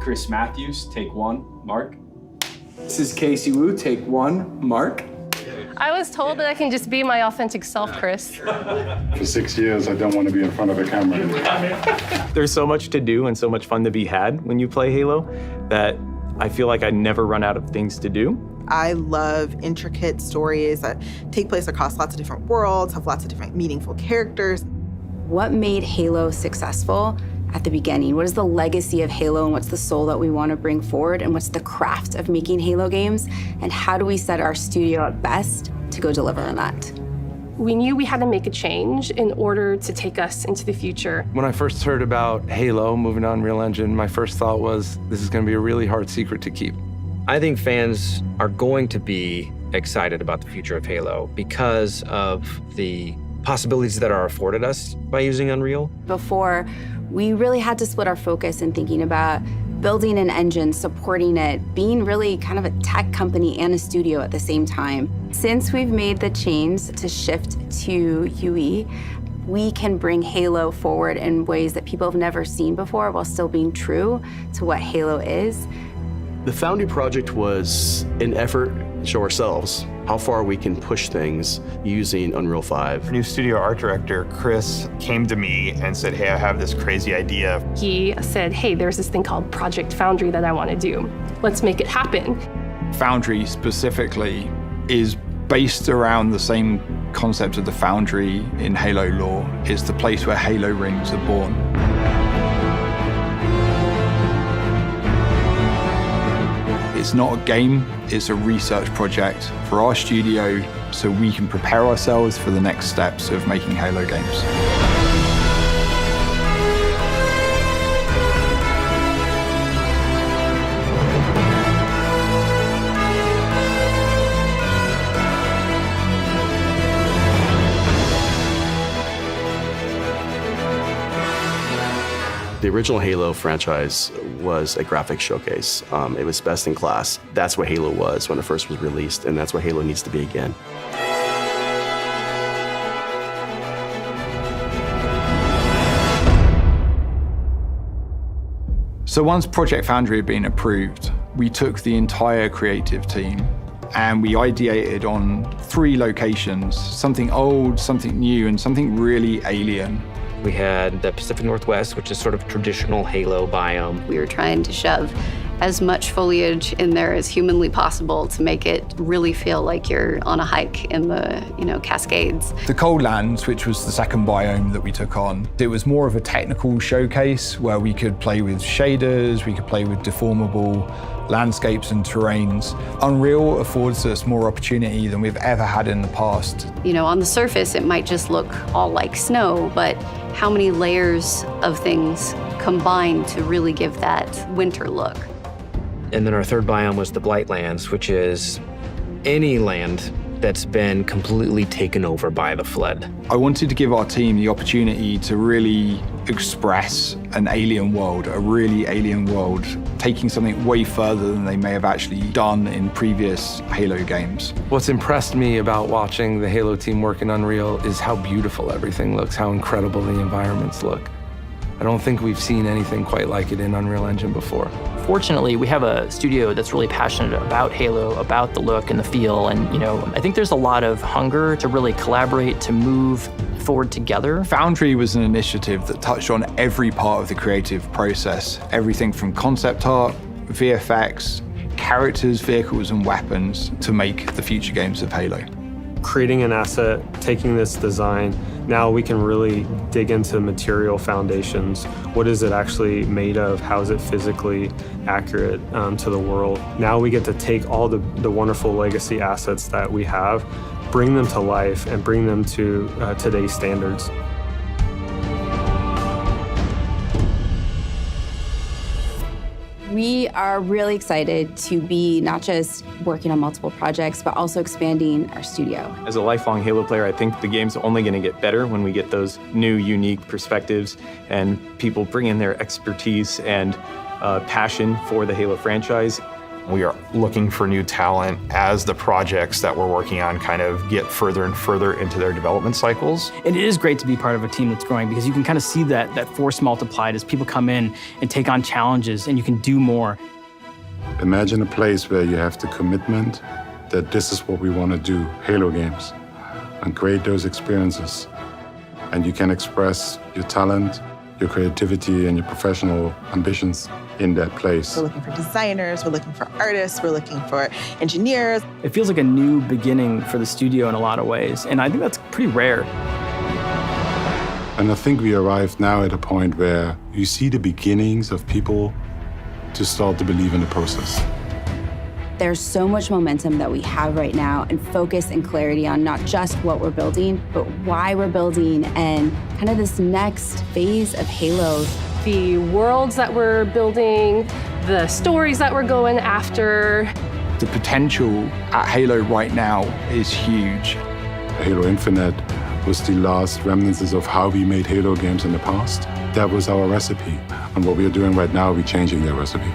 Chris Matthews, take one. Mark. This is Casey Wu, take one. Mark. I was told that I can just be my authentic self, Chris. For 6 years, I don't want to be in front of a camera. There's so much to do and so much fun to be had when you play Halo that I feel like I never run out of things to do. I love intricate stories that take place across lots of different worlds, have lots of different meaningful characters. What made Halo successful at the beginning? What is the legacy of Halo and what's the soul that we want to bring forward? And what's the craft of making Halo games? And how do we set our studio at best to go deliver on that? We knew we had to make a change in order to take us into the future. When I first heard about Halo moving to Unreal Engine, my first thought was, this is going to be a really hard secret to keep. I think fans are going to be excited about the future of Halo because of the possibilities that are afforded us by using Unreal. Before, we really had to split our focus in thinking about building an engine, supporting it, being really kind of a tech company and a studio at the same time. Since we've made the change to shift to UE, we can bring Halo forward in ways that people have never seen before while still being true to what Halo is. The Foundry project was an effort to show ourselves how far we can push things using Unreal 5. New studio art director, Chris, came to me and said, hey, I have this crazy idea. He said, hey, there's this thing called Project Foundry that I want to do. Let's make it happen. Foundry specifically is based around the same concept of the Foundry in Halo lore. It's the place where Halo rings are born. It's not a game, it's a research project for our studio so we can prepare ourselves for the next steps of making Halo games. The original Halo franchise was a graphics showcase. It was best in class. That's what Halo was when it first was released, and that's what Halo needs to be again. So once Project Foundry had been approved, we took the entire creative team and we ideated on 3 locations, something old, something new, and something really alien. We had the Pacific Northwest, which is sort of traditional Halo biome. We were trying to shove as much foliage in there as humanly possible to make it really feel like you're on a hike in the, Cascades. The Coldlands, which was the second biome that we took on, it was more of a technical showcase where we could play with shaders, we could play with deformable landscapes and terrains. Unreal affords us more opportunity than we've ever had in the past. On the surface, it might just look all like snow, but how many layers of things combine to really give that winter look? And then our third biome was the Blightlands, which is any land that's been completely taken over by the flood. I wanted to give our team the opportunity to really express an alien world, a really alien world, taking something way further than they may have actually done in previous Halo games. What's impressed me about watching the Halo team work in Unreal is how beautiful everything looks, how incredible the environments look. I don't think we've seen anything quite like it in Unreal Engine before. Fortunately, we have a studio that's really passionate about Halo, about the look and the feel, and I think there's a lot of hunger to really collaborate, to move forward together. Foundry was an initiative that touched on every part of the creative process, everything from concept art, VFX, characters, vehicles, and weapons to make the future games of Halo. Creating an asset, taking this design, now we can really dig into material foundations. What is it actually made of? How is it physically accurate to the world? Now we get to take all the wonderful legacy assets that we have, bring them to life, and bring them to today's standards. We are really excited to be not just working on multiple projects, but also expanding our studio. As a lifelong Halo player, I think the game's only going to get better when we get those new, unique perspectives and people bring in their expertise and passion for the Halo franchise. We are looking for new talent as the projects that we're working on kind of get further and further into their development cycles. And it is great to be part of a team that's growing because you can kind of see that force multiplied as people come in and take on challenges and you can do more. Imagine a place where you have the commitment that this is what we want to do, Halo games, and create those experiences. And you can express your talent, your creativity, and your professional ambitions in that place. We're looking for designers, we're looking for artists, we're looking for engineers. It feels like a new beginning for the studio in a lot of ways, and I think that's pretty rare. And I think we arrived now at a point where you see the beginnings of people to start to believe in the process. There's so much momentum that we have right now and focus and clarity on not just what we're building, but why we're building and kind of this next phase of Halo. The worlds that we're building, the stories that we're going after. The potential at Halo right now is huge. Halo Infinite was the last remnants of how we made Halo games in the past. That was our recipe. And what we're doing right now, we're changing that recipe.